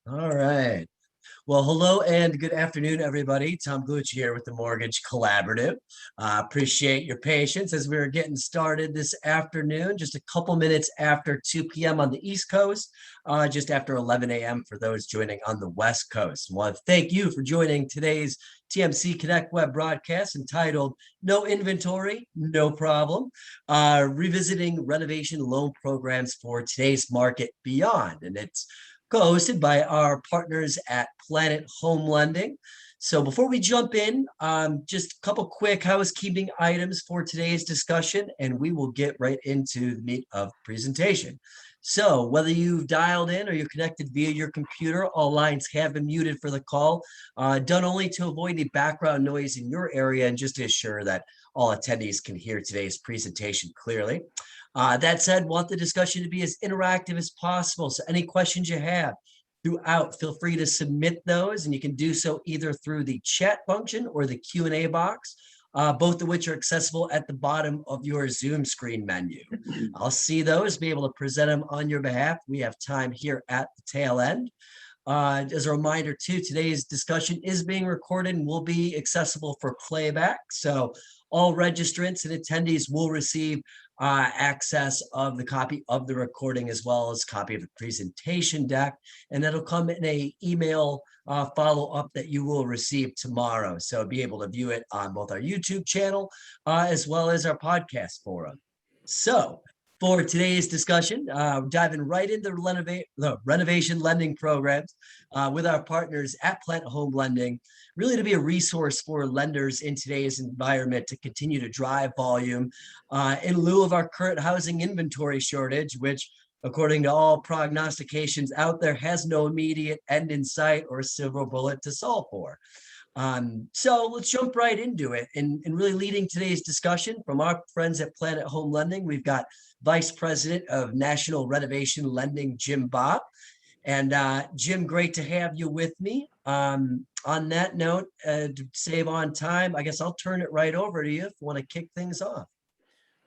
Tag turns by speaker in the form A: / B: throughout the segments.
A: All right. Well, hello and good afternoon, everybody. Tom Gucci here with the Mortgage Collaborative. Appreciate your patience as we're getting started this afternoon, just a couple minutes after 2 p.m. on the East Coast, just after 11 a.m. for those joining on the West Coast. I want to thank you for joining today's TMC Connect web broadcast entitled No Inventory, No Problem, revisiting renovation loan programs for today's market beyond. And it's co-hosted by our partners at Planet Home Lending. So before we jump in, just a couple quick housekeeping items for today's discussion, and we will get right into the meat of the presentation. So whether you've dialed in or you're connected via your computer, all lines have been muted for the call, done only to avoid any background noise in your area and just to ensure that all attendees can hear today's presentation clearly. That said, want the discussion to be as interactive as possible. So any questions you have throughout, feel free to submit those, and you can do so either through the chat function or the Q&A box, both of which are accessible at the bottom of your Zoom screen menu. I'll see those, be able to present them on your behalf. We have time here at the tail end. As a reminder too, today's discussion is being recorded and will be accessible for playback. So all registrants and attendees will receive access of the copy of the recording as well as copy of the presentation deck. And that'll come in a email follow-up that you will receive tomorrow. So be able to view it on both our YouTube channel as well as our podcast forum. So for today's discussion, diving right into the renovation lending programs with our partners at Plant Home Lending, really to be a resource for lenders in today's environment to continue to drive volume in lieu of our current housing inventory shortage, which according to all prognostications out there has no immediate end in sight or silver bullet to solve for. So let's jump right into it. And really leading today's discussion from our friends at Planet Home Lending, we've got Vice President of National Renovation Lending, Jim Bob. And Jim, great to have you with me. On that note, to save on time, I guess I'll turn it right over to you if you want to kick things off.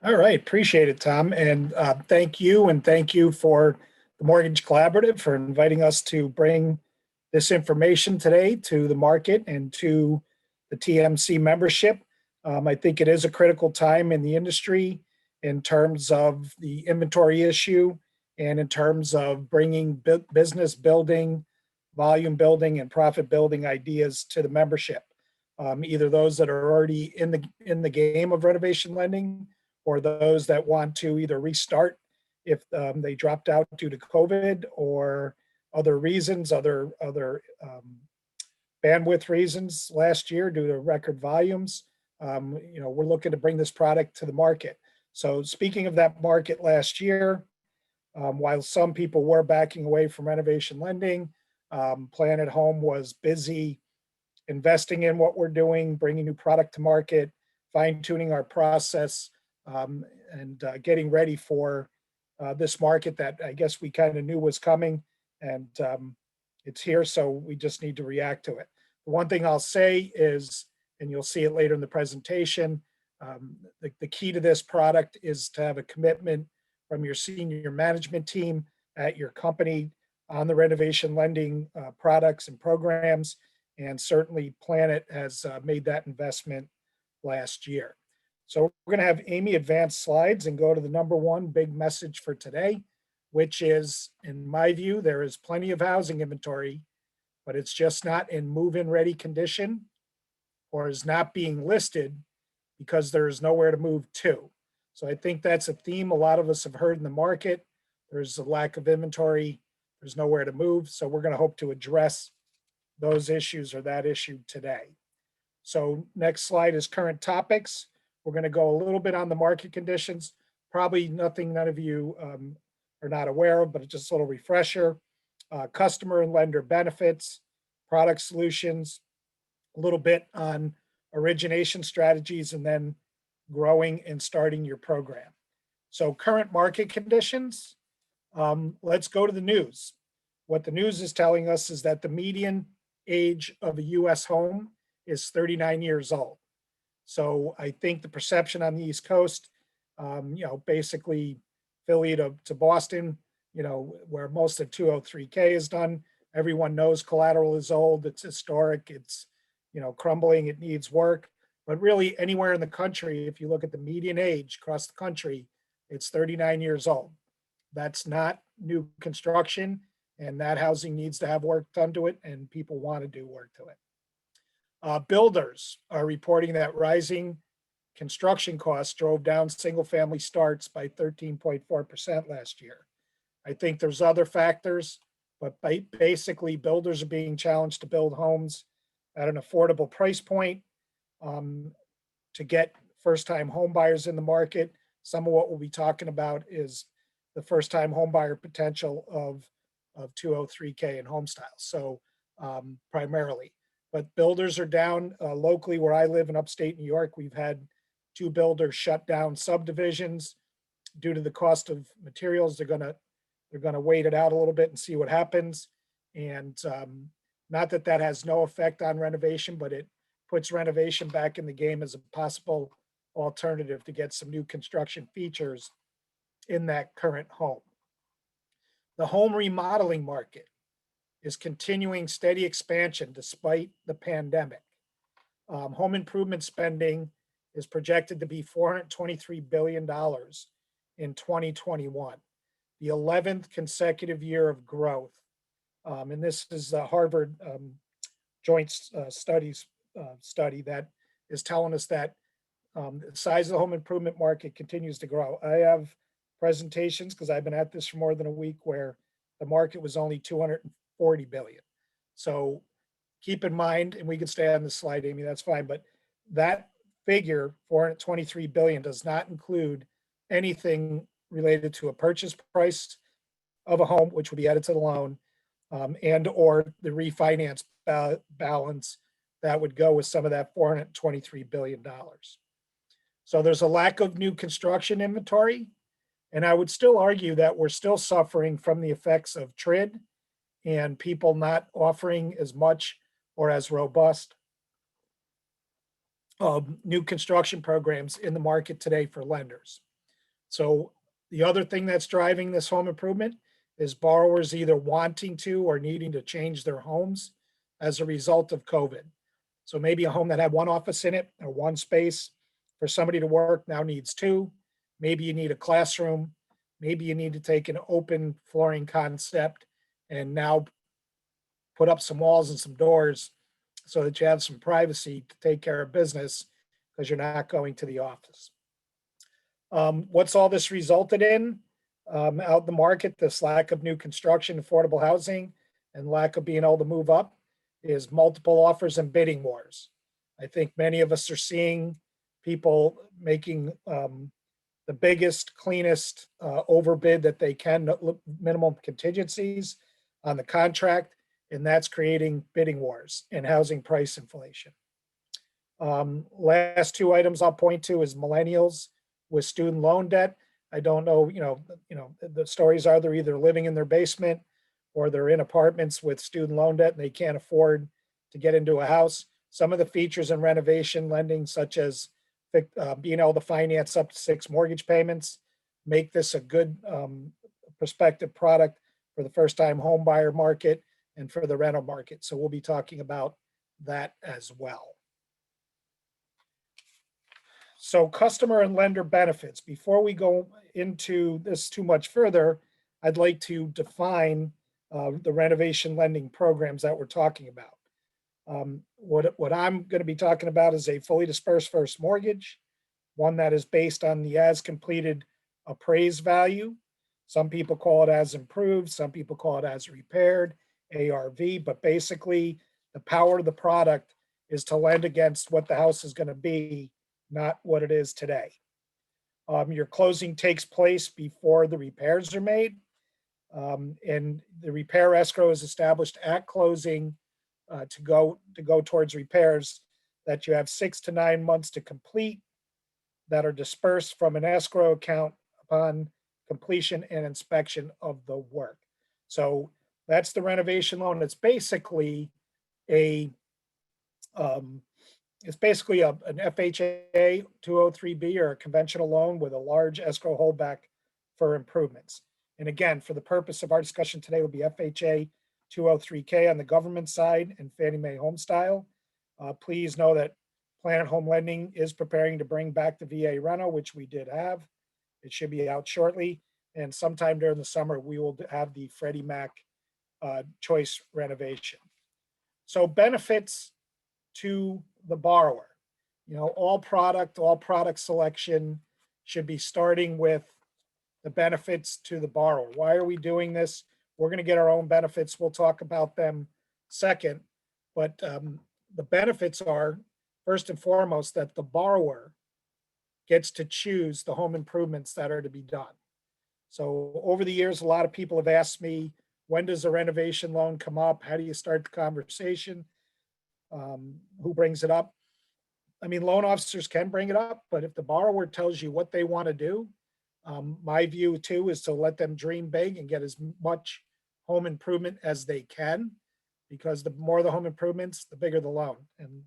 B: All right, appreciate it, Tom. And thank you. And thank you for the Mortgage Collaborative for inviting us to bring this information today to the market and to the TMC membership. I think it is a critical time in the industry in terms of the inventory issue and in terms of bringing business building, volume building, and profit building ideas to the membership. Either those that are already in the game of renovation lending or those that want to either restart if they dropped out due to COVID or other reasons, other bandwidth reasons last year due to record volumes. We're looking to bring this product to the market. So speaking of that market last year, while some people were backing away from renovation lending, Planet Home was busy investing in what we're doing, bringing new product to market, fine-tuning our process, and getting ready for this market that I guess we kind of knew was coming, and it's here, so we just need to react to it. The one thing I'll say is, and you'll see it later in the presentation, the key to this product is to have a commitment from your senior management team at your company on the renovation lending products and programs, and certainly Planet has made that investment last year. So we're going to have Amy advance slides and go to the number one big message for today, which is, in my view, there is plenty of housing inventory, but it's just not in move-in ready condition or is not being listed because there is nowhere to move to. So I think that's a theme a lot of us have heard in the market. There's a lack of inventory, there's nowhere to move. So we're going to hope to address those issues or that issue today. So next slide is current topics. We're going to go a little bit on the market conditions, probably nothing none of you are not aware of, but just a little refresher. Customer and lender benefits, product solutions, a little bit on origination strategies, and then growing and starting your program. So current market conditions, let's go to the news. What the news is telling us is that the median age of a US home is 39 years old. So I think the perception on the East Coast, basically Philly to Boston, where most of 203K is done, everyone knows collateral is old, it's historic, it's, crumbling, it needs work. But really anywhere in the country, if you look at the median age across the country, it's 39 years old. That's not new construction, and that housing needs to have work done to it, and people want to do work to it. Builders are reporting that rising construction costs drove down single-family starts by 13.4% last year. I think there's other factors, but basically builders are being challenged to build homes at an affordable price point, to get first-time home buyers in the market. Some of what we'll be talking about is the first-time home buyer potential of 203K and home styles. So primarily, but builders are down locally where I live in upstate New York. We've had 2 builders shut down subdivisions due to the cost of materials. They're gonna wait it out a little bit and see what happens. And not that that has no effect on renovation, but it puts renovation back in the game as a possible alternative to get some new construction features in that current home. The home remodeling market is continuing steady expansion despite the pandemic. Home improvement spending is projected to be $423 billion in 2021, the 11th consecutive year of growth. And this is the Harvard Joint Studies study that is telling us that the size of the home improvement market continues to grow. I have presentations, because I've been at this for more than a week, where the market was only 240 billion. So keep in mind, and we can stay on this slide, Amy, that's fine, but that figure, 423 billion, does not include anything related to a purchase price of a home, which would be added to the loan, and or the refinance balance that would go with some of that $423 billion. So there's a lack of new construction inventory. And I would still argue that we're still suffering from the effects of TRID and people not offering as much or as robust new construction programs in the market today for lenders. So the other thing that's driving this home improvement is borrowers either wanting to or needing to change their homes as a result of COVID. So maybe a home that had one office in it or one space for somebody to work now needs 2. Maybe you need a classroom. Maybe you need to take an open flooring concept and now put up some walls and some doors so that you have some privacy to take care of business because you're not going to the office. What's all this resulted in? Out in the market, this lack of new construction, affordable housing, and lack of being able to move up is multiple offers and bidding wars. I think many of us are seeing people making the biggest, cleanest overbid that they can, minimum contingencies on the contract, and that's creating bidding wars and housing price inflation. Last 2 items I'll point to is millennials with student loan debt. I don't know, the stories are they're either living in their basement or they're in apartments with student loan debt and they can't afford to get into a house. Some of the features in renovation lending, such as being able to finance up to 6 mortgage payments, make this a good prospective product for the first-time home buyer market and for the rental market. So we'll be talking about that as well. So customer and lender benefits. Before we go into this too much further, I'd like to define the renovation lending programs that we're talking about. What I'm going to be talking about is a fully dispersed first mortgage, one that is based on the as completed appraised value. Some people call it as improved, some people call it as repaired, ARV, but basically the power of the product is to lend against what the house is going to be, not what it is today. Your closing takes place before the repairs are made, and the repair escrow is established at closing to go towards repairs that you have 6 to 9 months to complete, that are dispersed from an escrow account upon completion and inspection of the work. So that's the renovation loan. It's basically an FHA 203B or a conventional loan with a large escrow holdback for improvements. And again, for the purpose of our discussion today, will be FHA 203K on the government side and Fannie Mae Homestyle. Please know that Planet Home Lending is preparing to bring back the VA Reno, which we did have. It should be out shortly. And sometime during the summer, we will have the Freddie Mac choice renovation. So benefits to the borrower. All product selection should be starting with the benefits to the borrower. Why are we doing this? We're going to get our own benefits. We'll talk about them second. But the benefits are, first and foremost, that the borrower gets to choose the home improvements that are to be done. So over the years, a lot of people have asked me, when does a renovation loan come up? How do you start the conversation? Who brings it up? I mean, loan officers can bring it up, but if the borrower tells you what they want to do, my view too is to let them dream big and get as much home improvement as they can, because the more the home improvements, the bigger the loan. And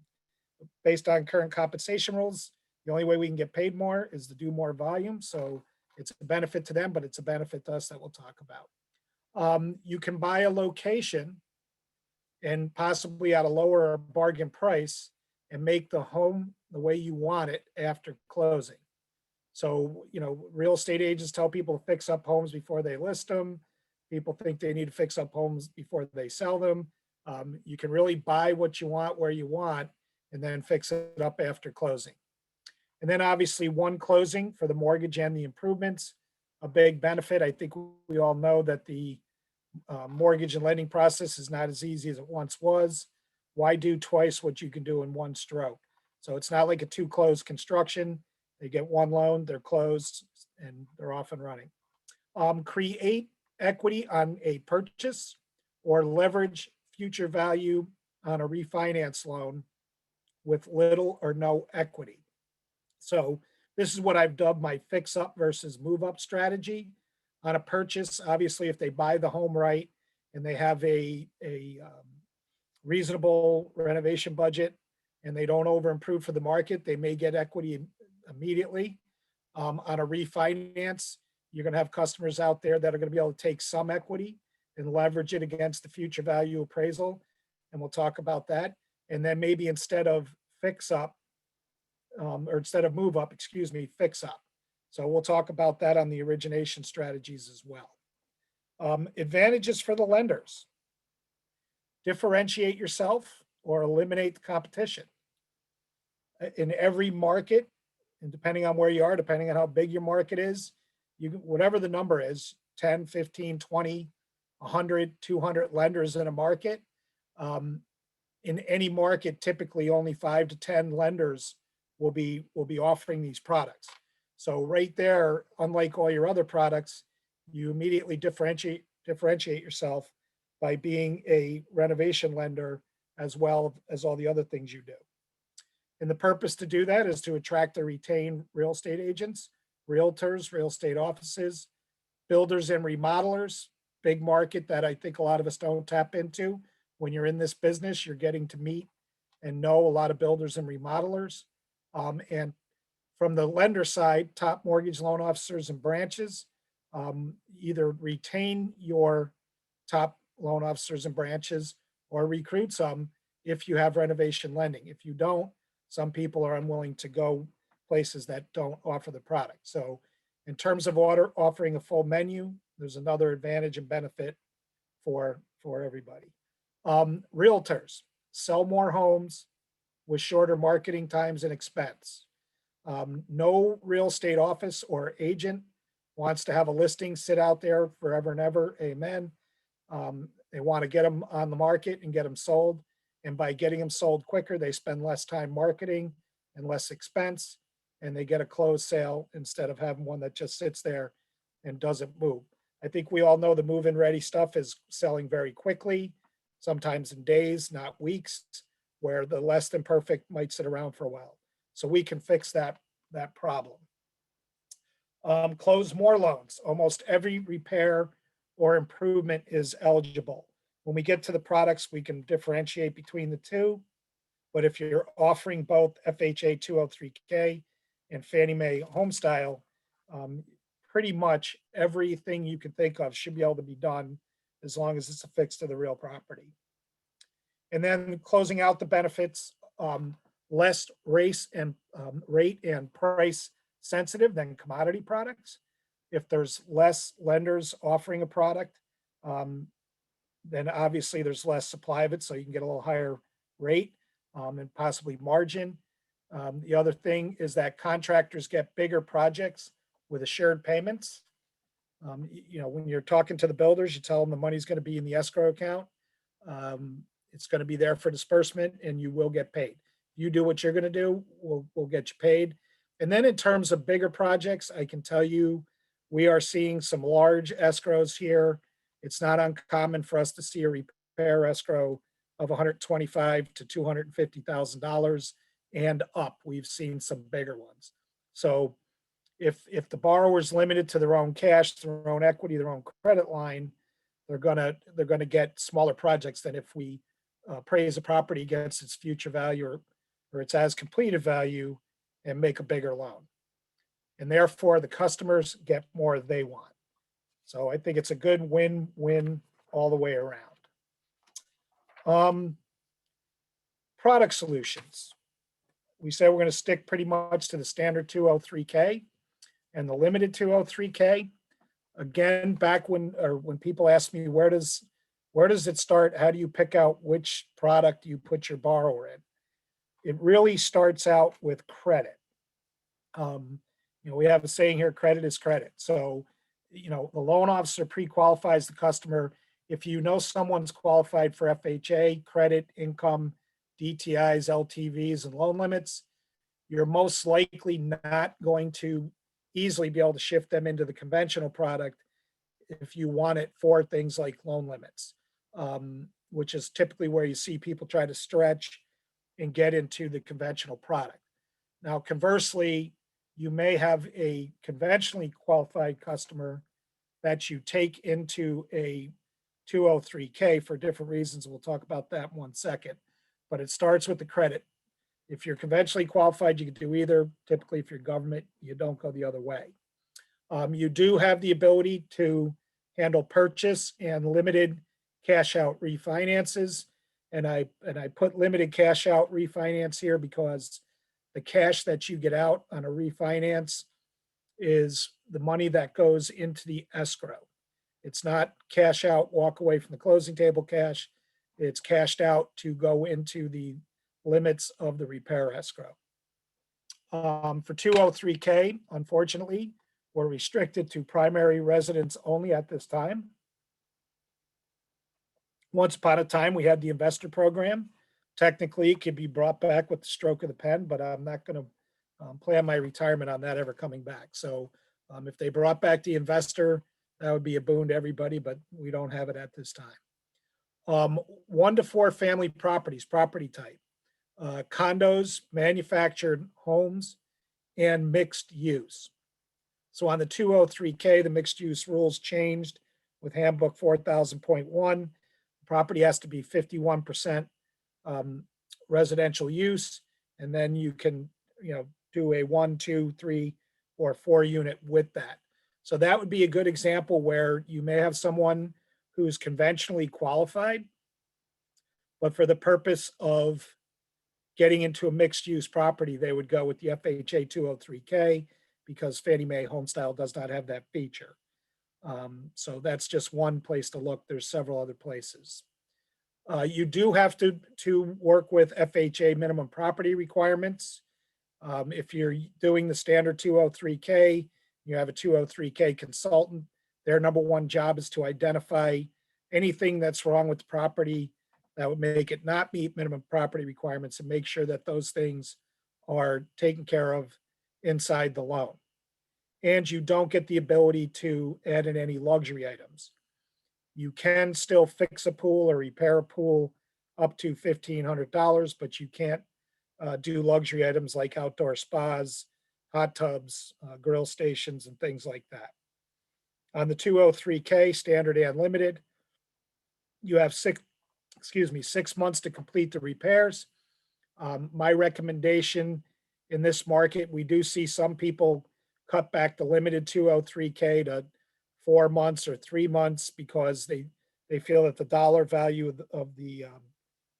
B: based on current compensation rules, the only way we can get paid more is to do more volume. So it's a benefit to them, but it's a benefit to us that we'll talk about. You can buy a location and possibly at a lower bargain price and make the home the way you want it after closing. So, real estate agents tell people to fix up homes before they list them. People think they need to fix up homes before they sell them. You can really buy what you want, where you want, and then fix it up after closing. And then obviously one closing for the mortgage and the improvements, a big benefit. I think we all know that the mortgage and lending process is not as easy as it once was. Why do twice what you can do in one stroke? So it's not like a two close construction. They get one loan, they're closed, and they're off and running. Create equity on a purchase or leverage future value on a refinance loan with little or no equity. So this is what I've dubbed my fix up versus move up strategy. On a purchase, obviously, if they buy the home right and they have a reasonable renovation budget and they don't over improve for the market, they may get equity immediately. On a refinance, you're going to have customers out there that are going to be able to take some equity and leverage it against the future value appraisal. And we'll talk about that. And then maybe instead of fix up, or instead of move up, fix up. So we'll talk about that on the origination strategies as well. Advantages for the lenders. Differentiate yourself or eliminate the competition. In every market, and depending on where you are, depending on how big your market is, whatever the number is, 10, 15, 20, 100, 200 lenders in a market. In any market, typically only 5 to 10 lenders will be offering these products. So right there, unlike all your other products, you immediately differentiate yourself by being a renovation lender as well as all the other things you do. And the purpose to do that is to attract and retain real estate agents, realtors, real estate offices, builders and remodelers, big market that I think a lot of us don't tap into. When you're in this business, you're getting to meet and know a lot of builders and remodelers. And from the lender side, top mortgage loan officers and branches, either retain your top loan officers and branches or recruit some if you have renovation lending. If you don't, some people are unwilling to go places that don't offer the product. So in terms of offering a full menu, there's another advantage and benefit for everybody. Realtors sell more homes with shorter marketing times and expense. No real estate office or agent wants to have a listing sit out there forever and ever. Amen. They want to get them on the market and get them sold. And by getting them sold quicker, they spend less time marketing and less expense, and they get a closed sale instead of having one that just sits there and doesn't move. I think we all know the move-in ready stuff is selling very quickly, sometimes in days, not weeks, where the less than perfect might sit around for a while. So we can fix that problem. Close more loans. Almost every repair or improvement is eligible. When we get to the products, we can differentiate between the two. But if you're offering both FHA 203K and Fannie Mae Homestyle, pretty much everything you can think of should be able to be done as long as it's affixed to the real property. And then closing out the benefits, less rate and price sensitive than commodity products. If there's less lenders offering a product, then obviously there's less supply of it, so you can get a little higher rate and possibly margin. The other thing is that contractors get bigger projects with assured payments. When you're talking to the builders, you tell them the money's going to be in the escrow account. It's going to be there for disbursement, and you will get paid. You do what you're going to do, we'll get you paid. And then in terms of bigger projects, I can tell you we are seeing some large escrows here. It's not uncommon for us to see a repair escrow of $125,000 to $250,000 and up. We've seen some bigger ones. So if the borrower's limited to their own cash, their own equity, their own credit line, they're gonna get smaller projects than if we appraise a property against its future value or its as completed value and make a bigger loan. And therefore, the customers get more they want. So I think it's a good win-win all the way around. Product solutions. We said we're going to stick pretty much to the standard 203K and the limited 203K. Again, back when people ask me, where does it start? How do you pick out which product you put your borrower in? It really starts out with credit. We have a saying here, credit is credit. So, the loan officer pre-qualifies the customer. If you know someone's qualified for FHA, credit, income, DTIs, LTVs, and loan limits, you're most likely not going to easily be able to shift them into the conventional product if you want it for things like loan limits, which is typically where you see people try to stretch and get into the conventional product. Now, conversely, you may have a conventionally qualified customer that you take into a 203K for different reasons. We'll talk about that in 1 second, but it starts with the credit. If you're conventionally qualified, you can do either. Typically, if you're government, you don't go the other way. You do have the ability to handle purchase and limited cash out refinances. And I put limited cash out refinance here because the cash that you get out on a refinance is the money that goes into the escrow. It's not cash out, walk away from the closing table cash. It's cashed out to go into the limits of the repair escrow. For 203K, unfortunately, we're restricted to primary residents only at this time. Once upon a time, we had the investor program. Technically, it could be brought back with the stroke of the pen, but I'm not going to plan my retirement on that ever coming back. So if they brought back the investor, that would be a boon to everybody, but we don't have it at this time. 1 to 4 family properties, property type, condos, manufactured homes, and mixed use. So on the 203K, the mixed use rules changed with handbook 4000.1. Property has to be 51% residential use, and then you can, do a 1, 2, 3, or 4 unit with that. So that would be a good example where you may have someone who's conventionally qualified, but for the purpose of getting into a mixed use property, they would go with the FHA 203K because Fannie Mae Homestyle does not have that feature. So that's just one place to look. There's several other places. You do have to work with FHA minimum property requirements. If you're doing the standard 203K, you have a 203K consultant. Their number one job is to identify anything that's wrong with the property that would make it not meet minimum property requirements and make sure that those things are taken care of inside the loan. And you don't get the ability to add in any luxury items. You can still fix a pool or repair a pool up to $1,500, but you can't do luxury items like outdoor spas, hot tubs, grill stations, and things like that. On the 203K, standard and limited, you have 6 months to complete the repairs. My recommendation in this market, we do see some people cut back the limited 203K to 4 months or 3 months because they they feel that the dollar value of the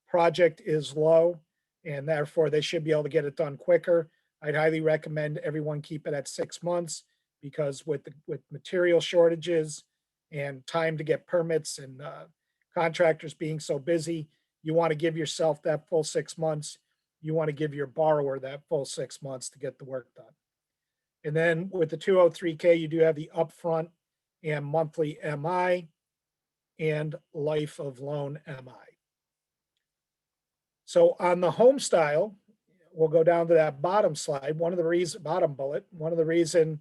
B: project is low, and therefore they should be able to get it done quicker. I'd highly recommend everyone keep it at 6 months, because with material shortages and time to get permits and contractors being so busy, you want to give yourself that full 6 months. You want to give your borrower that full 6 months to get the work done. And then with the 203K, you do have the upfront and monthly MI and life of loan MI. So on the home style, we'll go down to that bottom slide. One of the reasons, bottom bullet, one of the reasons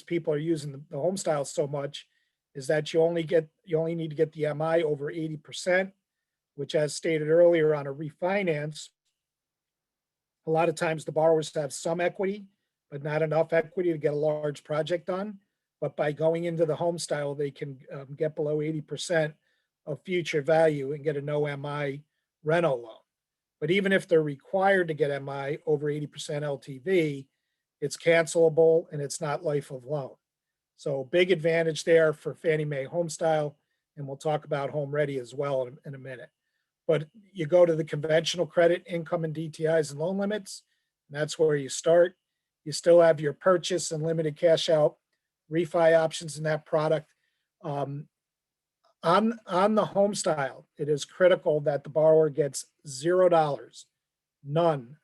B: people are using the home style so much is that you only need to get the MI over 80%, which, as stated earlier, on a refinance, a lot of times the borrowers have some equity, but not enough equity to get a large project done. But by going into the home style, they can get below 80% of future value and get a no MI rental loan. But even if they're required to get MI over 80% LTV, it's cancelable and it's not life of loan. So big advantage there for Fannie Mae home style. And we'll talk about home ready as well in a minute. But you go to the conventional credit, income and DTIs and loan limits, and that's where you start. You still have your purchase and limited cash out refi options in that product. On the home style, it is critical that the borrower gets $0, none,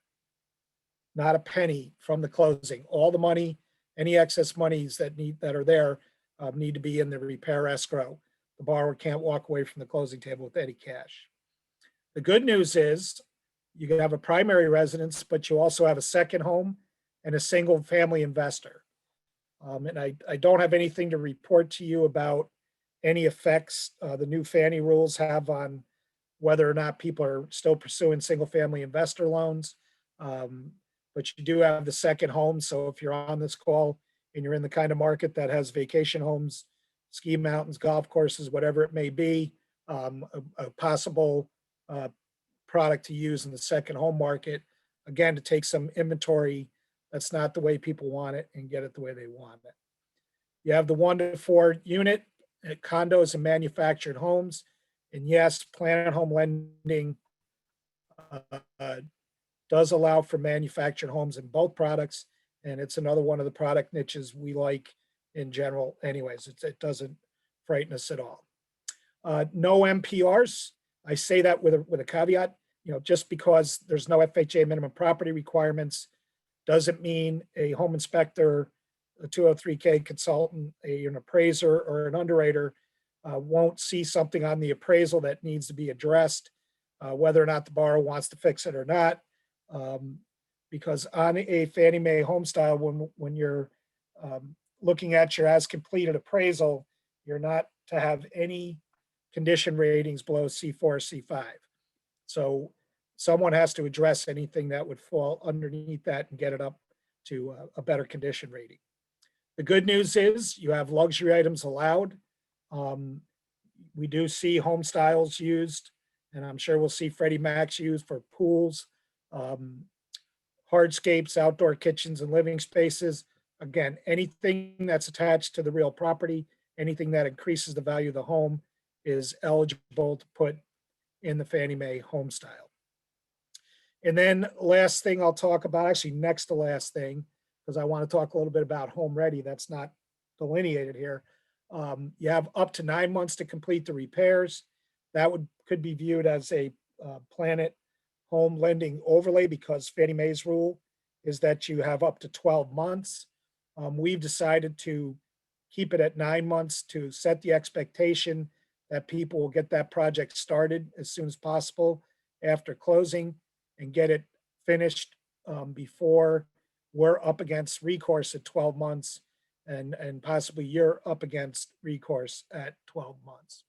B: not a penny from the closing. All the money, any excess monies that are there need to be in the repair escrow. The borrower can't walk away from the closing table with any cash. The good news is you can have a primary residence, but you also have a second home and a single family investor. And I don't have anything to report to you about any effects the new Fannie rules have on whether or not people are still pursuing single family investor loans. But you do have the second home. So if you're on this call and you're in the kind of market that has vacation homes, ski mountains, golf courses, whatever it may be, a possible product to use in the second home market, again, to take some inventory that's not the way people want it and get it the way they want it. You have the 1 to 4 unit condos and manufactured homes. And yes, Planet Home Lending does allow for manufactured homes in both products. And it's another one of the product niches we like in general. Anyways, it doesn't frighten us at all. No MPRs. I say that with a caveat. Just because there's no FHA minimum property requirements doesn't mean a home inspector, a 203K consultant, an appraiser, or an underwriter won't see something on the appraisal that needs to be addressed, whether or not the borrower wants to fix it or not. Because on a Fannie Mae home style, when you're looking at your as completed appraisal, you're not to have any condition ratings below C4 or C5. So someone has to address anything that would fall underneath that and get it up to a better condition rating. The good news is you have luxury items allowed. We do see home styles used, and I'm sure we'll see Freddie Mac's used for pools, hardscapes, outdoor kitchens, and living spaces. Again, anything that's attached to the real property, anything that increases the value of the home is eligible to put in the Fannie Mae home style. And then last thing I'll talk about, actually next to last thing, because I want to talk a little bit about home ready. That's not delineated here. You have up to 9 months to complete the repairs. That could be viewed as a Planet Home Lending overlay, because Fannie Mae's rule is that you have up to 12 months. We've decided to keep it at 9 months to set the expectation that people will get that project started as soon as possible after closing and get it finished before we're up against recourse at 12 months and possibly you're up against recourse at 12 months.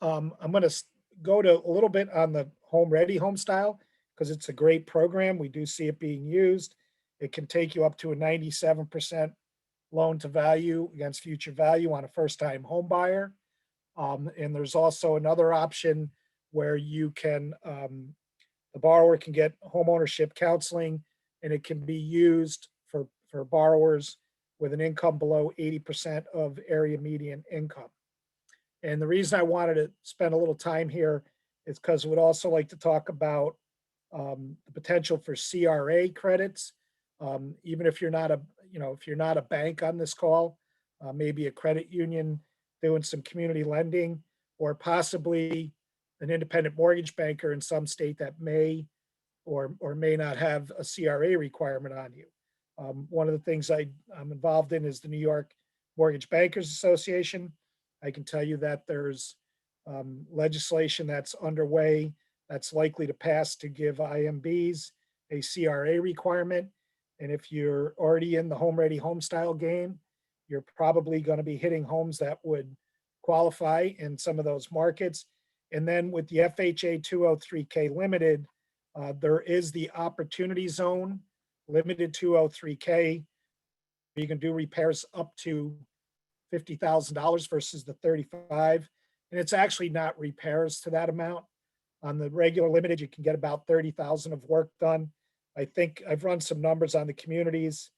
B: I'm going to go to a little bit on the home ready home style because it's a great program. We do see it being used. It can take you up to a 97% loan to value against future value on a first time home buyer. And there's also another option where you can, the borrower can get homeownership counseling, and it can be used for borrowers with an income below 80% of area median income. And the reason I wanted to spend a little time here is because I would also like to talk about the potential for CRA credits. Even if you're not a, if you're not a bank on this call, maybe a credit union doing some community lending, or possibly an independent mortgage banker in some state that may or may not have a CRA requirement on you. One of the things I'm involved in is the New York Mortgage Bankers Association. I can tell you that there's legislation that's underway that's likely to pass to give IMBs a CRA requirement. And if you're already in the home ready home style game, you're probably going to be hitting homes that would qualify in some of those markets. And then with the FHA 203K limited, there is the opportunity zone limited 203K. You can do repairs up to $50,000 versus the 35. And it's actually not repairs to that amount. On the regular limited, you can get about 30,000 of work done. I think I've run some numbers on the communities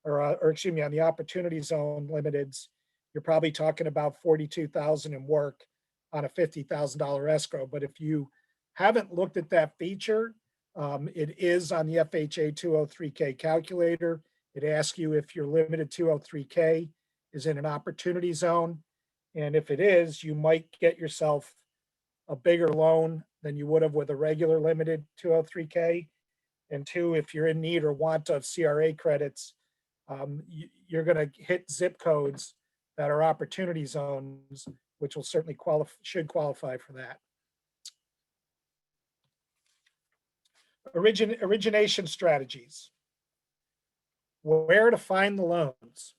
B: or excuse me, on the opportunity zone limiteds. You're probably talking about 42,000 in work on a $50,000 escrow. But if you haven't looked at that feature, it is on the FHA 203K calculator. It asks you if your limited 203K is in an opportunity zone. And if it is, you might get yourself a bigger loan than you would have with a regular limited 203K. And two, if you're in need or want of CRA credits, you're going to hit zip codes that are opportunity zones, which will certainly should qualify for that. Origination strategies. Where to find the loans?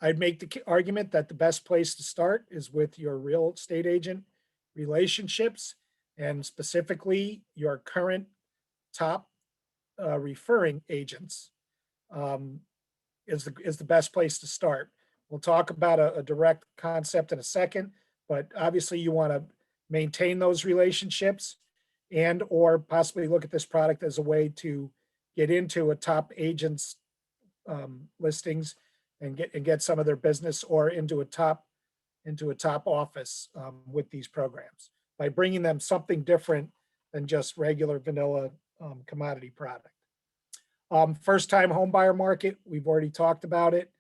B: I'd make the argument that the best place to start is with your real estate agent relationships, and specifically your current top referring agents is the best place to start. We'll talk about a direct concept in a second, but obviously you want to maintain those relationships and or possibly look at this product as a way to get into a top agent's listings and get some of their business, or into a top office with these programs by bringing them something different than just regular vanilla commodity product. First time home buyer market, we've already talked about it.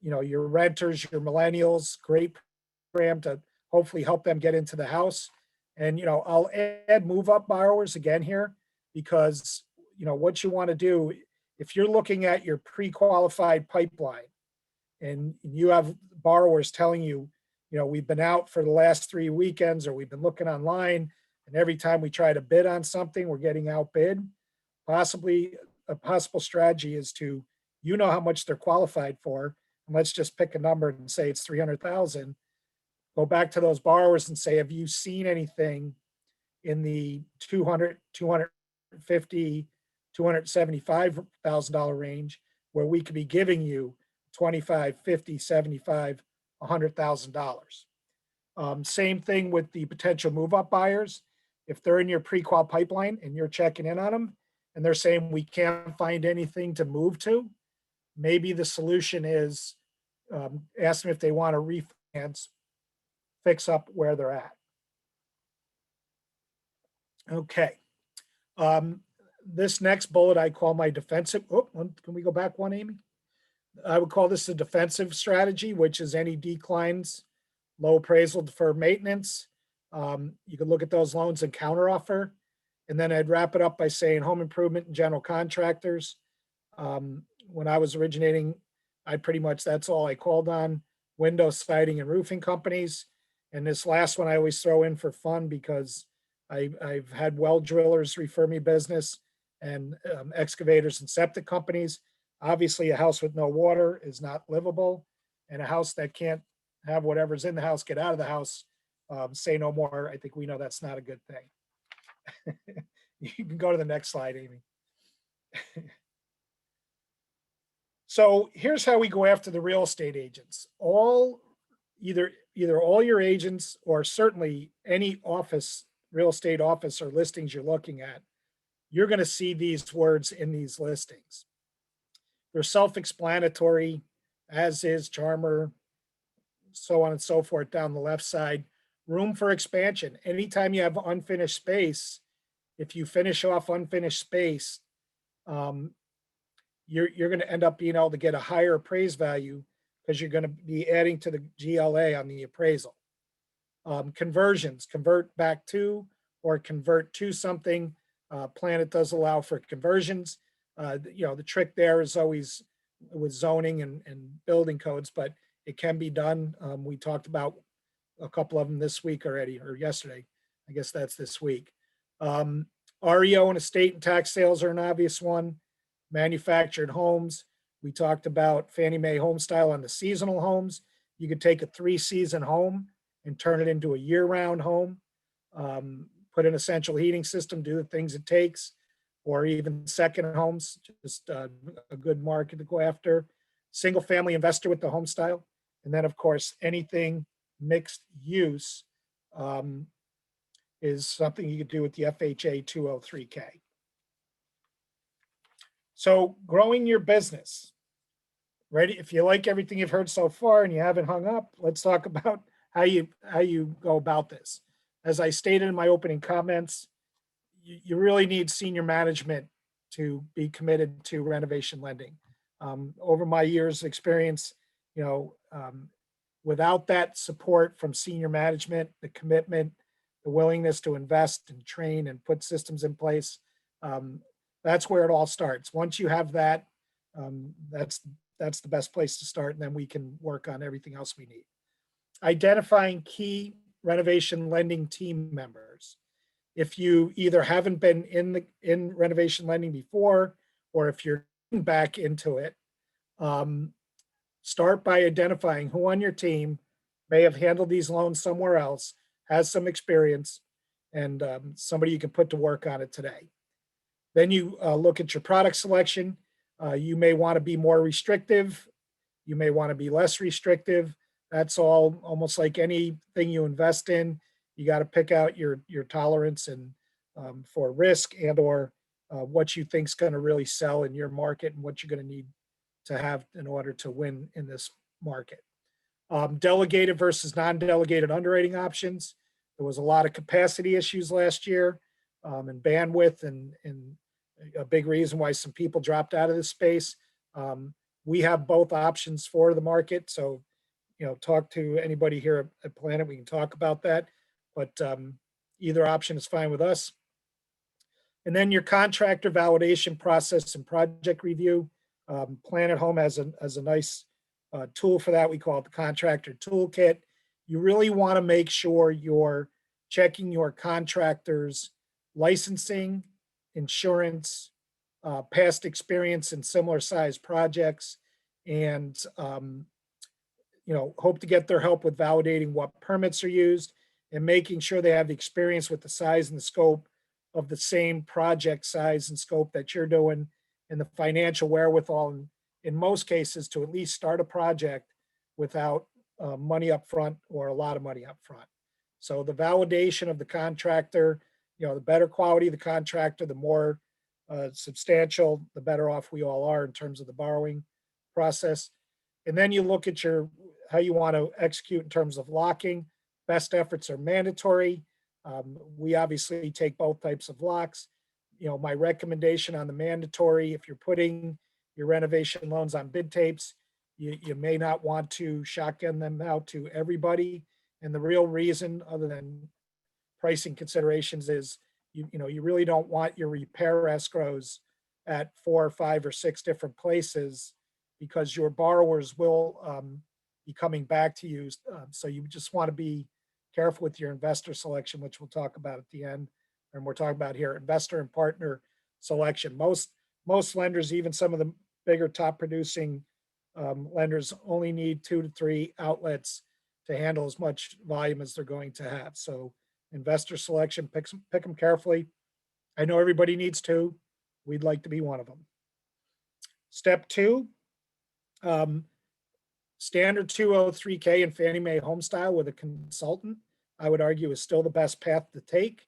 B: Your renters, your millennials, great program to hopefully help them get into the house. And, I'll add move up borrowers again here, because, what you want to do, if you're looking at your pre-qualified pipeline and you have borrowers telling you, we've been out for the last 3 weekends, or we've been looking online, and every time we try to bid on something, we're getting outbid. Possibly a possible strategy is to, how much they're qualified for, and let's just pick a number and say it's 300,000. Go back to those borrowers and say, have you seen anything in the 200, 250, $275,000 range where we could be giving you 25, 50, 75, $100,000. Same thing with the potential move up buyers. If they're in your pre-qual pipeline and you're checking in on them and they're saying we can't find anything to move to, maybe the solution is ask them if they want to refinance, fix up where they're at. Okay. This next bullet I call my defensive. Can we go back one, Amy? I would call this a defensive strategy, which is any declines, low appraisal, deferred maintenance. You can look at those loans and counteroffer. And then I'd wrap it up by saying home improvement and general contractors. When I was originating, that's all I called on: window, siding, and roofing companies. And this last one I always throw in for fun because I've had well drillers refer me business, and excavators and septic companies. Obviously, a house with no water is not livable, and a house that can't have whatever's in the house get out of the house, say no more. I think we know that's not a good thing. You can go to the next slide, Amy. So here's how we go after the real estate agents. Either all your agents, or certainly any real estate office or listings you're looking at, you're going to see these words in these listings. They're self-explanatory, as is, charmer, so on and so forth down the left side. Room for expansion. Anytime you have unfinished space, if you finish off unfinished space, um, you're going to end up being able to get a higher appraised value because you're going to be adding to the GLA on the appraisal. Conversions, convert back to or convert to something. Planet does allow for conversions. The trick there is always with zoning and building codes, but it can be done. We talked about a couple of them this week already, or yesterday. I guess that's this week. REO and estate and tax sales are an obvious one. Manufactured homes. We talked about Fannie Mae home style on the seasonal homes. You could take a 3-season home and turn it into a year-round home. Put in a central heating system, do the things it takes, or even second homes, just a good market to go after. Single family investor with the home style. And then of course, anything mixed use is something you could do with the FHA 203K. So growing your business, ready? If you like everything you've heard so far and you haven't hung up, let's talk about how you go about this. As I stated in my opening comments, you really need senior management to be committed to renovation lending. Over my years of experience, without that support from senior management, the commitment, the willingness to invest and train and put systems in place, that's where it all starts. Once you have that, that's the best place to start, and then we can work on everything else we need. Identifying key renovation lending team members. If you either haven't been in renovation lending before, or if you're back into it, start by identifying who on your team may have handled these loans somewhere else, has some experience, and somebody you can put to work on it today. Then you look at your product selection. You may want to be more restrictive. You may want to be less restrictive. That's all almost like anything you invest in. You got to pick out your tolerance and for risk and or what you think is going to really sell in your market and what you're going to need to have in order to win in this market. Delegated versus non-delegated underwriting options. There was a lot of capacity issues last year and bandwidth and a big reason why some people dropped out of this space. We have both options for the market. So, talk to anybody here at Planet. We can talk about that, but either option is fine with us. And then your contractor validation process and project review. Planet Home has a nice tool for that. We call it the contractor toolkit. You really want to make sure you're checking your contractors' licensing, insurance, past experience in similar size projects, and hope to get their help with validating what permits are used and making sure they have the experience with the size and the scope of the same project size and scope that you're doing, and the financial wherewithal in most cases to at least start a project without money up front or a lot of money up front. So the validation of the contractor, the better quality of the contractor, the more substantial, the better off we all are in terms of the borrowing process. And then you look at how you want to execute in terms of locking. Best efforts are mandatory. We obviously take both types of locks. My recommendation on the mandatory, if you're putting your renovation loans on bid tapes, you may not want to shotgun them out to everybody. And the real reason, other than pricing considerations, is you really don't want your repair escrows at 4 or 5 or 6 different places, because your borrowers will be coming back to you. So you just want to be careful with your investor selection, which we'll talk about at the end. And we're talking about here investor and partner selection. Most lenders, even some of the bigger top producing lenders, only need 2 to 3 outlets to handle as much volume as they're going to have. So investor selection, pick them carefully. I know everybody needs 2. We'd like to be one of them. Step 2, standard 203K and Fannie Mae home style with a consultant, I would argue, is still the best path to take.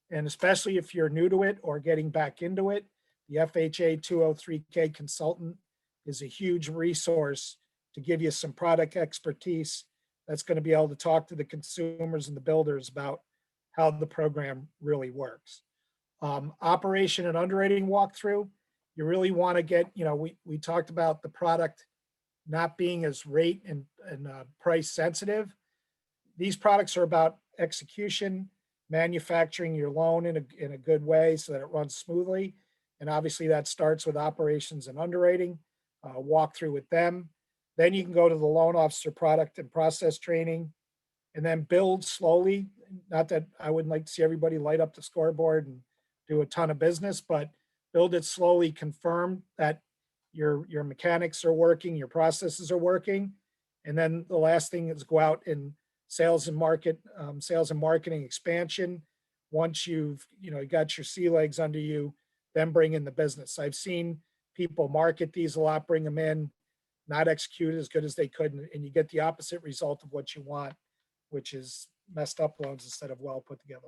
B: And especially if you're new to it or getting back into it, the FHA 203K consultant is a huge resource to give you some product expertise that's going to be able to talk to the consumers and the builders about how the program really works. Operation and underwriting walkthrough, you really want to get, we talked about the product not being as rate and price sensitive. These products are about execution, manufacturing your loan in a good way so that it runs smoothly. And obviously that starts with operations and underwriting, walk through with them. Then you can go to the loan officer product and process training, and then build slowly. Not that I wouldn't like to see everybody light up the scoreboard and do a ton of business, but build it slowly, confirm that your mechanics are working, your processes are working. And then the last thing is go out and sales and marketing expansion. Once you got your sea legs under you, then bring in the business. I've seen people market these a lot, bring them in, not execute as good as they could, and you get the opposite result of what you want, which is messed up loans instead of well put together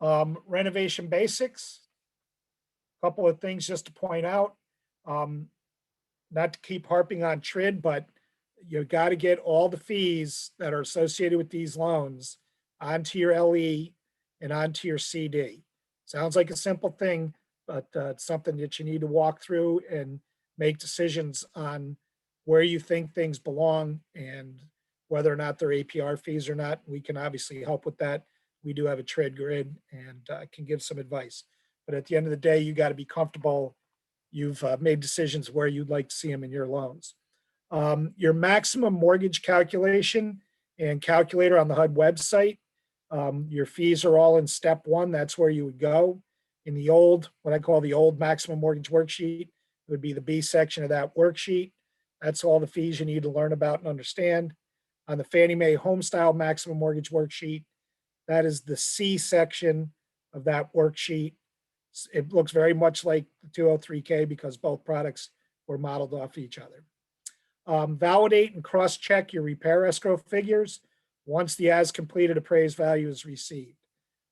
B: loans. Renovation basics. A couple of things just to point out. Not to keep harping on TRID, but you got to get all the fees that are associated with these loans onto your LE and onto your CD. Sounds like a simple thing, but it's something that you need to walk through and make decisions on where you think things belong and whether or not they're APR fees or not. We can obviously help with that. We do have a TRID grid and can give some advice. But at the end of the day, you got to be comfortable you've made decisions where you'd like to see them in your loans. Your maximum mortgage calculation and calculator on the HUD website. Your fees are all in step one. That's where you would go. In the old, what I call the old maximum mortgage worksheet, it would be the B section of that worksheet. That's all the fees you need to learn about and understand. On the Fannie Mae Homestyle Maximum Mortgage Worksheet, that is the C section of that worksheet. It looks very much like the 203K because both products were modeled off each other. Validate and cross-check your repair escrow figures once the as completed appraised value is received.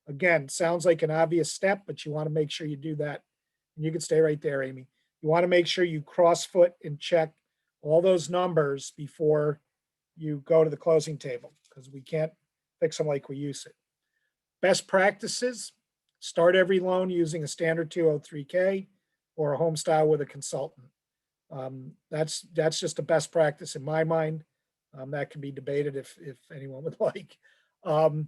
B: Again, sounds like an obvious step, but you want to make sure you do that. And you can stay right there, Amy. You want to make sure you cross-foot and check all those numbers before you go to the closing table because we can't fix them like we used to. Best practices, start every loan using a standard 203K or a home style with a consultant. That's just a best practice in my mind. That can be debated if anyone would like. And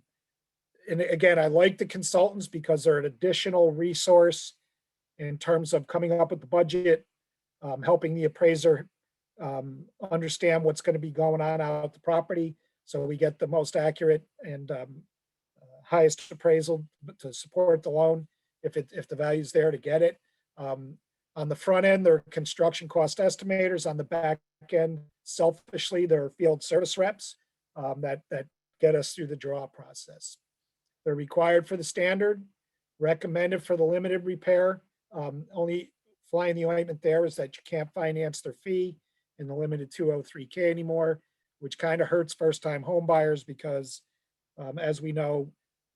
B: again, I like the consultants because they're an additional resource in terms of coming up with the budget, helping the appraiser understand what's going to be going on out at the property so we get the most accurate and highest appraisal to support the loan if the value's there to get it. On the front end, they're construction cost estimators. On the back end, selfishly, they're field service reps that get us through the draw process. They're required for the standard, recommended for the limited repair. Only fly in the ointment there is that you can't finance their fee in the limited 203K anymore, which kind of hurts first-time home buyers because as we know,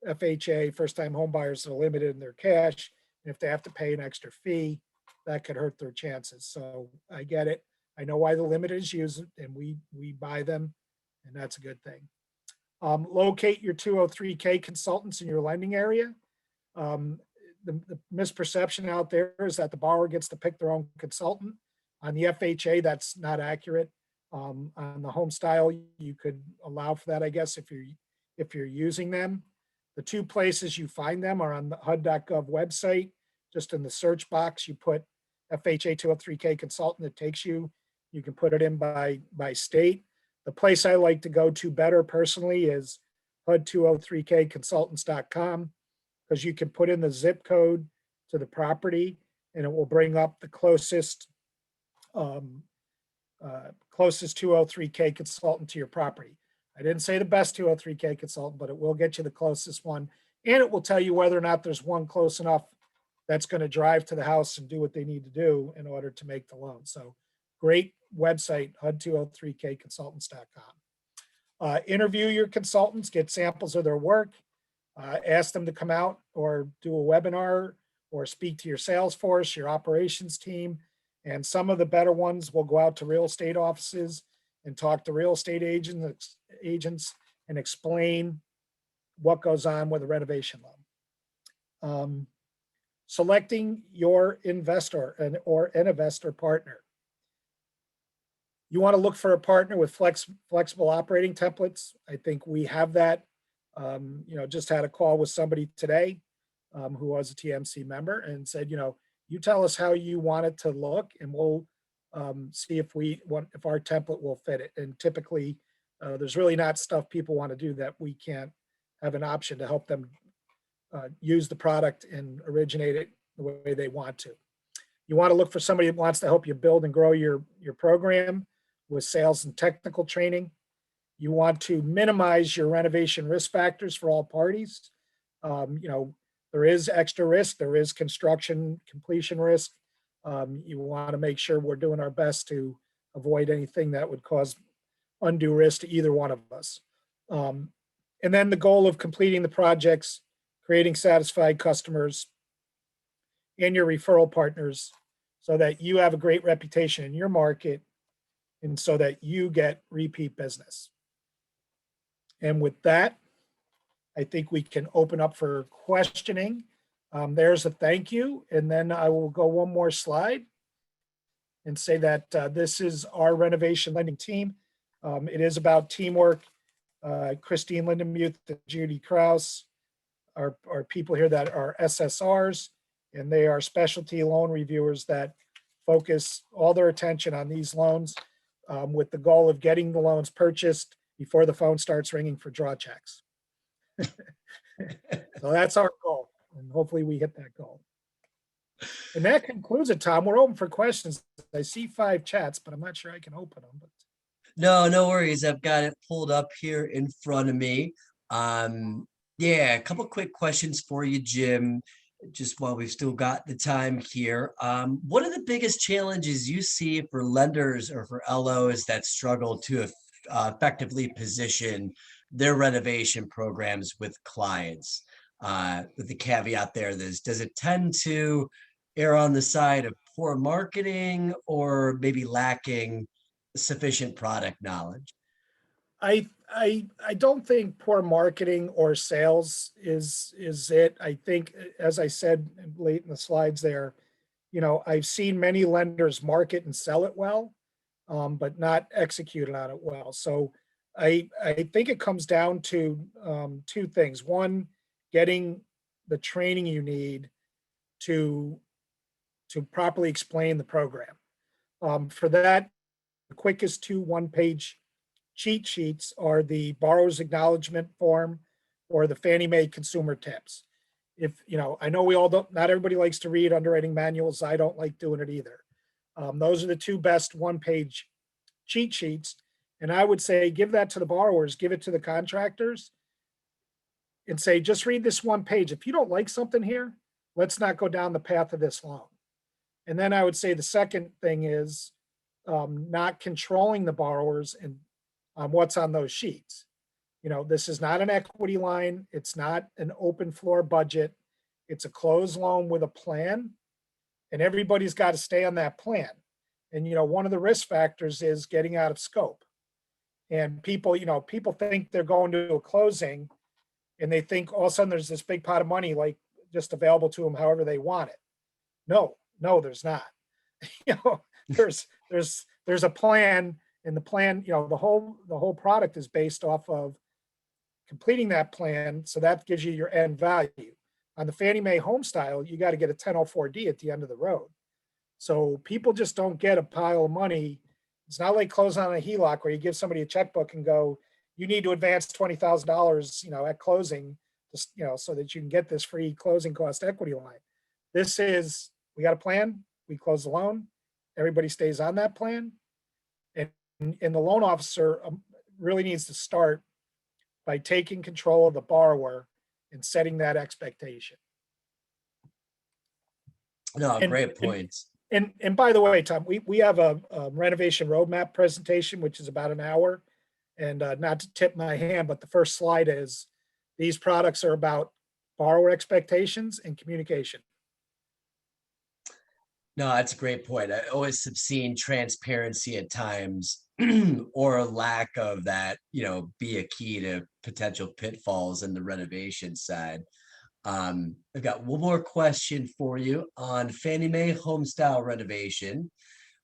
B: FHA, first-time home buyers are limited in their cash. And if they have to pay an extra fee, that could hurt their chances. So I get it. I know why the limited is used and we buy them, and that's a good thing. Locate your 203K consultants in your lending area. The misperception out there is that the borrower gets to pick their own consultant. On the FHA, that's not accurate. On the home style, you could allow for that, I guess, if you're using them. The two places you find them are on the HUD.gov website. Just in the search box, you put FHA 203K consultant, it takes you. You can put it in by state. The place I like to go to better personally is HUD203kconsultants.com because you can put in the zip code to the property and it will bring up the closest 203K consultant to your property. I didn't say the best 203K consultant, but it will get you the closest one. And it will tell you whether or not there's one close enough that's going to drive to the house and do what they need to do in order to make the loan. So great website, HUD203kconsultants.com. Interview your consultants, get samples of their work, ask them to come out or do a webinar or speak to your sales force, your operations team. And some of the better ones will go out to real estate offices and talk to real estate agents and explain what goes on with a renovation loan. Selecting your investor or an investor partner. You want to look for a partner with flexible operating templates. I think we have that. Just had a call with somebody today who was a TMC member and said, you tell us how you want it to look, and we'll see if our template will fit it. And typically, there's really not stuff people want to do that we can't have an option to help them use the product and originate it the way they want to. You want to look for somebody that wants to help you build and grow your program with sales and technical training. You want to minimize your renovation risk factors for all parties. There is extra risk. There is construction completion risk. You want to make sure we're doing our best to avoid anything that would cause undue risk to either one of us. And then the goal of completing the projects, creating satisfied customers and your referral partners so that you have a great reputation in your market and so that you get repeat business. And with that, I think we can open up for questioning. There's a thank you. And then I will go one more slide and say that this is our renovation lending team. It is about teamwork. Christine Lindenmuth and Judy Kraus are people here that are SSRs, and they are specialty loan reviewers that focus all their attention on these loans with the goal of getting the loans purchased before the phone starts ringing for draw checks. So that's our goal, and hopefully we hit that goal. And that concludes it, Tom. We're open for questions. I see 5 chats, but I'm not sure I can open them. But
A: No worries. I've got it pulled up here in front of me. Yeah, a couple quick questions for you, Jim, just while we've still got the time here. What are the biggest challenges you see for lenders or for LOs that struggle to effectively position their renovation programs with clients? With the caveat there, does it tend to err on the side of poor marketing or maybe lacking sufficient product knowledge?
B: I don't think poor marketing or sales is it. I think, as I said late in the slides there, I've seen many lenders market and sell it well, but not execute on it well. So I think it comes down to 2 things. One, getting the training you need to properly explain the program. For that, the quickest 2 one-page cheat sheets are the borrower's acknowledgement form or the Fannie Mae consumer tips. I know we all don't, not everybody likes to read underwriting manuals. I don't like doing it either. Those are the 2 best one-page cheat sheets. And I would say, give that to the borrowers, give it to the contractors and say, just read this 1 page. If you don't like something here, let's not go down the path of this loan. And then I would say the second thing is not controlling the borrowers and what's on those sheets. This is not an equity line. It's not an open floor budget. It's a closed loan with a plan, and everybody's got to stay on that plan. And, one of the risk factors is getting out of scope. And people think they're going to a closing and they think all of a sudden there's this big pot of money, like just available to them however they want it. No, there's not. There's a plan. And the plan, the whole product is based off of completing that plan. So that gives you your end value. On the Fannie Mae home style, you got to get a 1004D at the end of the road. So people just don't get a pile of money. It's not like closing on a HELOC where you give somebody a checkbook and go, you need to advance $20,000, at closing, so that you can get this free closing cost equity line. This is, we got a plan, we close the loan, everybody stays on that plan. And the loan officer really needs to start by taking control of the borrower and setting that expectation.
A: No, great points.
B: And by the way, Tom, we have a renovation roadmap presentation, which is about an hour. And not to tip my hand, but the first slide is these products are about borrower expectations and communication.
A: No, that's a great point. I always have seen transparency at times or a lack of that, be a key to potential pitfalls in the renovation side. I've got one more question for you on Fannie Mae home style renovation.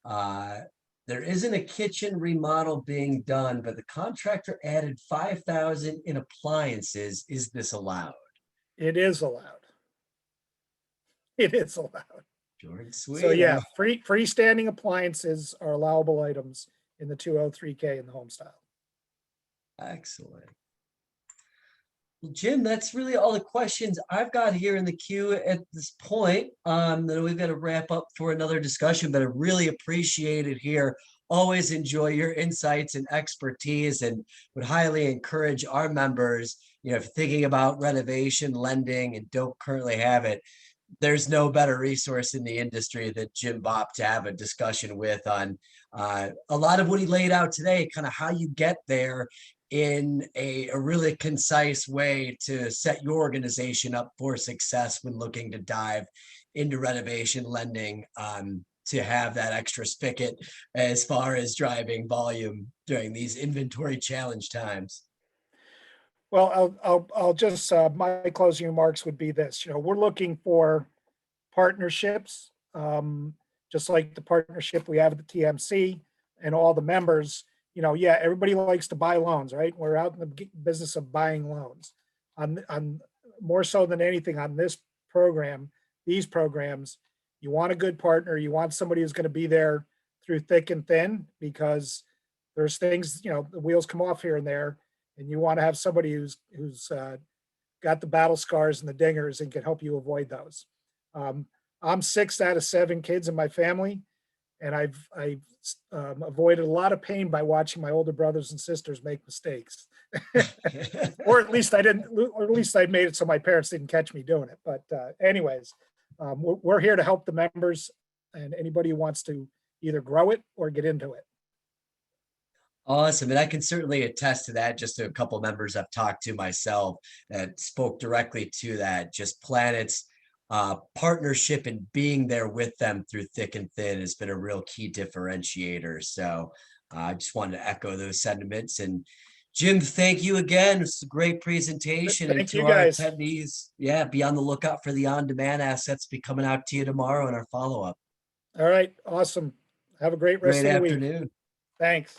A: Uh, there isn't a kitchen remodel being done, but the contractor added 5,000 in appliances. Is this allowed?
B: It is allowed. It is allowed.
A: Short and
B: So
A: sweet,
B: yeah,
A: huh?
B: freestanding appliances are allowable items in the 203K in the home style.
A: Excellent. Well, Jim, that's really all the questions I've got here in the queue at this point. Then we've got to wrap up for another discussion, but I really appreciate it here. Always enjoy your insights and expertise, and would highly encourage our members, if you're thinking about renovation lending and don't currently have it, there's no better resource in the industry than Jim Bopp to have a discussion with on a lot of what he laid out today, kind of how you get there in a really concise way to set your organization up for success when looking to dive into renovation lending, to have that extra spigot as far as driving volume during these inventory challenge times.
B: Well, I'll just, my closing remarks would be this, we're looking for partnerships, just like the partnership we have at the TMC and all the members. Yeah, everybody likes to buy loans, right? We're out in the business of buying loans. On more so than anything on this program, these programs, you want a good partner. You want somebody who's going to be there through thick and thin, because there's things, the wheels come off here and there, and you want to have somebody who's got the battle scars and the dingers and can help you avoid those. I'm 6 out of 7 kids in my family, and I've avoided a lot of pain by watching my older brothers and sisters make mistakes, or at least I didn't, or at least I made it so my parents didn't catch me doing it. But anyways, we're here to help the members and anybody who wants to either grow it or get into it.
A: Awesome. And I can certainly attest to that. Just a couple members I've talked to myself that spoke directly to that. Just Planet's partnership and being there with them through thick and thin has been a real key differentiator. So I just wanted to echo those sentiments. And Jim, thank you again. It's a great presentation. And
B: Thank
A: to
B: you
A: our
B: guys.
A: attendees, yeah, be on the lookout for the on-demand assets be coming out to you tomorrow in our follow-up.
B: All right. Awesome. Have a great rest
A: Great
B: of the week.
A: afternoon.
B: Thanks.